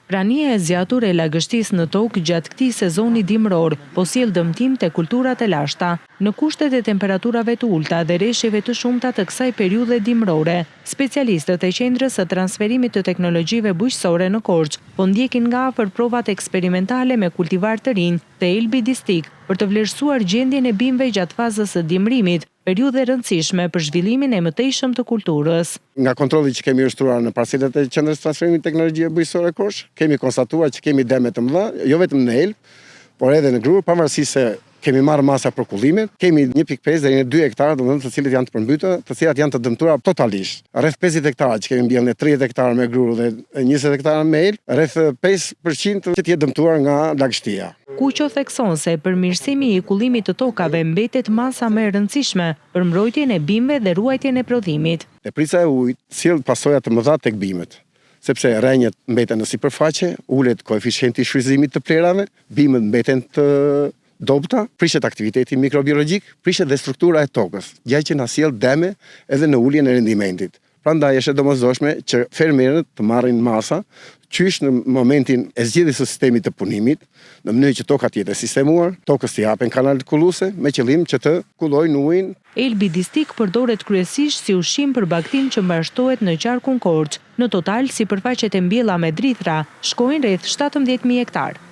Prania e zgjatur e lagështisë në tokë gjatë këtij sezoni dimror, po sjell dëmtim te kulturat e lashta. Në kushtet e temperaturave të ulta dhe rreshjeve të shumta të kësaj periudhe dimrore, specialistët e qendrës së transferimit të teknologjive bujqësore në Korçë po ndjekin nga afër provat eksperimentale me kultivar të rinj të Elbi Distik për të vlerësuar gjendjen e bimëve gjatë fazës së dimrimit, periudhë e rëndësishme për zhvillimin e mëtejshëm të kulturës. Nga kontrolli që kemi ushtruar në parcelet e qendrës transferimit teknologjie bujqësore Korçë, kemi konstatuar që kemi deme të mëdha, jo vetëm në Elb, por edhe në Grur, pavarësisht se kemi marrë masa për kullimet, kemi 1.5 deri në 2 hektarë, domethënë të cilët janë të përmbytura, të cilat janë të dëmtuara totalisht. Rreth 50 hektarë që kemi mbjellë, 30 hektarë me Grur dhe 20 hektarë me Elb, rreth 5% që jetë dëmtuar nga lagështia. Kuqo thekson se përmirësimi i kullimit të tokave mbetet masa më e rëndësishme për mbrojtjen e bimëve dhe ruajtjen e prodhimit. Teprica e ujit sjell pasoja të mëdha tek bimët, sepse rrenjët mbeten në sipërfaqe, ulet koeficienti i shfrytëzimit të plerave, bimët mbeten të dobta, prishet aktiviteti mikrobiologjik, prishet dhe struktura e tokës, gjë që na sjell deme edhe në uljen e rendimentit. Prandaj është e domosdoshme që fermerët të marrin masa qysh në momentin e zgjedhjes së sistemit të punimit, në mënyrë që toka të jetë sistemuar, tokës t'i japen kanalet kulluese me qëllim që të kullojnë ujin. Elbi Distik përdoret kryesisht si ushqim për baktin që mbashtohet në qarkun Korçë. Në total, sipërfaqet e mbjella me drithra shkojnë rreth 17.000 hektar.